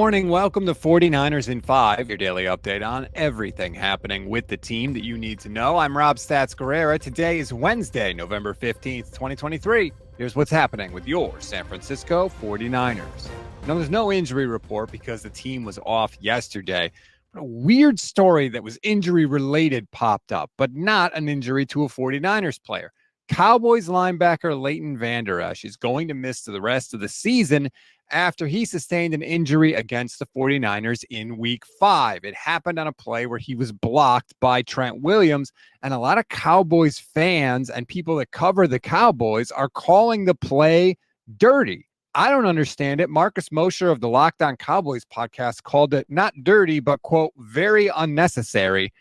morning. Welcome to 49ers in 5, your daily update on everything happening with the team that you need to know. I'm Rob Stats Guerrera. Today is Wednesday, November 15th, 2023. Here's what's happening with your San Francisco 49ers. Now, there's no injury report because the team was off yesterday. But a weird story that was injury-related popped up, but not an injury to a 49ers player. Cowboys linebacker Leighton Vander Esch is going to miss the rest of the season after he sustained an injury against the 49ers in week 5. It happened on a play where he was blocked by Trent Williams, and a lot of Cowboys fans and people that cover the Cowboys are calling the play dirty. I don't understand it. Marcus Mosher of the Locked On Cowboys podcast called it not dirty, but, quote, very unnecessary.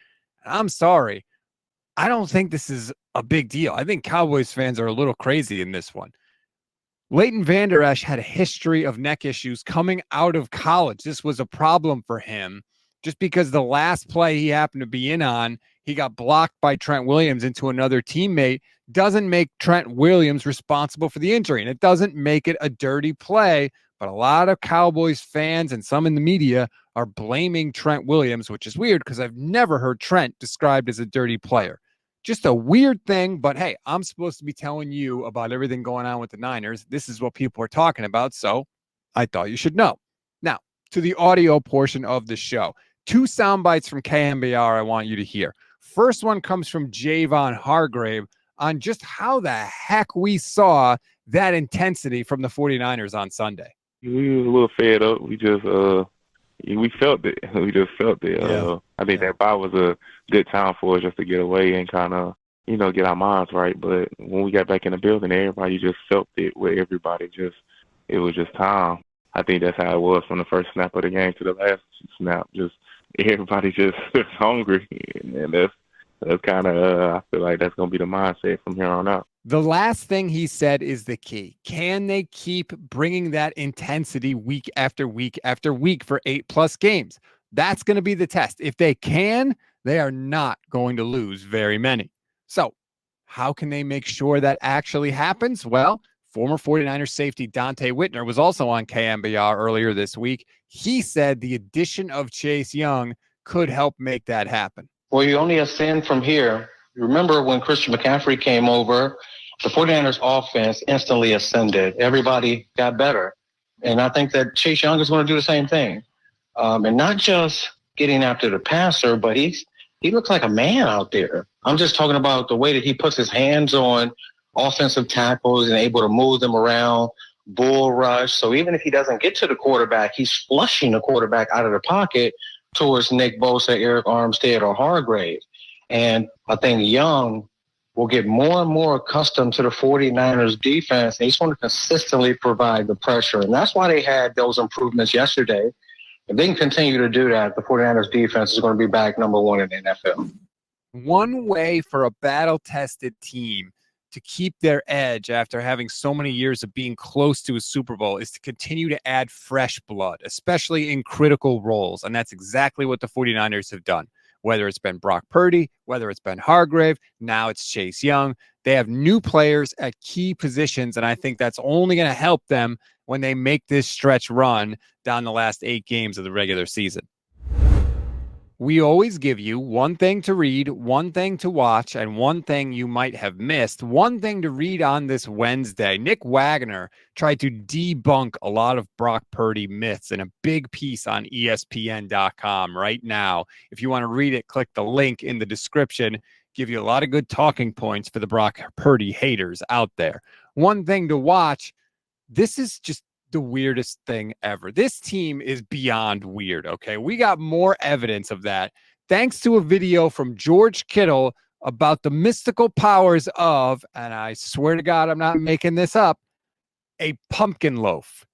I'm sorry. I don't think this is a big deal. I think Cowboys fans are a little crazy in this one. Leighton Vander Esch had a history of neck issues coming out of college. This was a problem for him just because the last play he happened to be in on, he got blocked by Trent Williams into another teammate. Doesn't make Trent Williams responsible for the injury, and it doesn't make it a dirty play. But a lot of Cowboys fans and some in the media are blaming Trent Williams, which is weird because I've never heard Trent described as a dirty player. Just a weird thing, but hey, I'm supposed to be telling you about everything going on with the Niners. This is what people are talking about, so I thought you should know. Now, to the audio portion of the show. 2 sound bites from KMBR I want you to hear. First one comes from Jayvon Hargrave on just how the heck we saw that intensity from the 49ers on Sunday. We was a little fed up. We felt it. We just felt it. Yeah. I think that bye was a good time for us just to get away and kind of, get our minds right. But when we got back in the building, everybody just felt it with everybody. It was just time. I think that's how it was from the first snap of the game to the last snap. Just everybody just hungry. And that's kind of, I feel like that's going to be the mindset from here on out. The last thing he said is the key. Can they keep bringing that intensity week after week after week for 8+ games? That's going to be the test. If they can, they are not going to lose very many. So how can they make sure that actually happens? Well, former 49ers safety Dante Whitner was also on KMBR earlier this week. He said the addition of Chase Young could help make that happen. Well, you only ascend from here. Remember when Christian McCaffrey came over, the 49ers offense instantly ascended. Everybody got better. And I think that Chase Young is going to do the same thing. And not just getting after the passer, but he looks like a man out there. I'm just talking about the way that he puts his hands on offensive tackles and able to move them around, bull rush. So even if he doesn't get to the quarterback, he's flushing the quarterback out of the pocket towards Nick Bosa, Eric Armstead, or Hargrave. And I think Young will get more and more accustomed to the 49ers defense, and he's going to consistently provide the pressure. And that's why they had those improvements yesterday. If they can continue to do that, the 49ers defense is going to be back number 1 in the NFL. One way for a battle-tested team to keep their edge after having so many years of being close to a Super Bowl is to continue to add fresh blood, especially in critical roles. And that's exactly what the 49ers have done. Whether it's been Brock Purdy, whether it's been Hargrave, now it's Chase Young. They have new players at key positions, and I think that's only going to help them when they make this stretch run down the last 8 games of the regular season. We always give you one thing to read, one thing to watch, and one thing you might have missed. One thing to read on this Wednesday. Nick Wagner tried to debunk a lot of Brock Purdy myths in a big piece on ESPN.com right now. If you want to read it, click the link in the description. Give you a lot of good talking points for the Brock Purdy haters out there. One thing to watch, this is just the weirdest thing ever. This team is beyond weird, okay? We got more evidence of that thanks to a video from George Kittle about the mystical powers of, and I swear to God, I'm not making this up, a pumpkin loaf.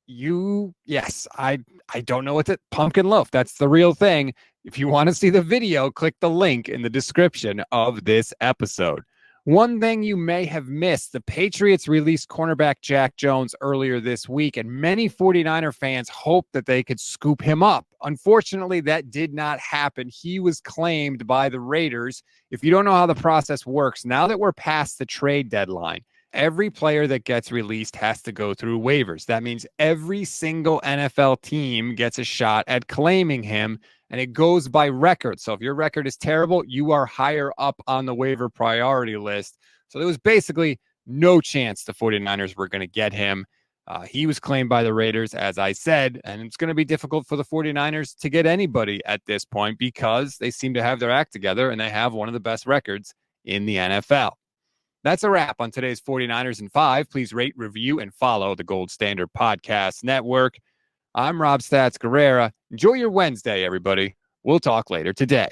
Yes, I don't know what's it. Pumpkin loaf. That's the real thing. If you want to see the video, click the link in the description of this episode. One thing you may have missed, the Patriots released cornerback Jack Jones earlier this week, and many 49er fans hoped that they could scoop him up. Unfortunately, that did not happen. He was claimed by the Raiders. If you don't know how the process works, now that we're past the trade deadline, every player that gets released has to go through waivers. That means every single NFL team gets a shot at claiming him, and it goes by record. So if your record is terrible, you are higher up on the waiver priority list. So there was basically no chance the 49ers were going to get him. He was claimed by the Raiders, as I said, and it's going to be difficult for the 49ers to get anybody at this point because they seem to have their act together and they have one of the best records in the NFL. That's a wrap on today's 49ers in 5. Please rate, review, and follow the Gold Standard Podcast Network. I'm Rob Stats Guerrera. Enjoy your Wednesday, everybody. We'll talk later today.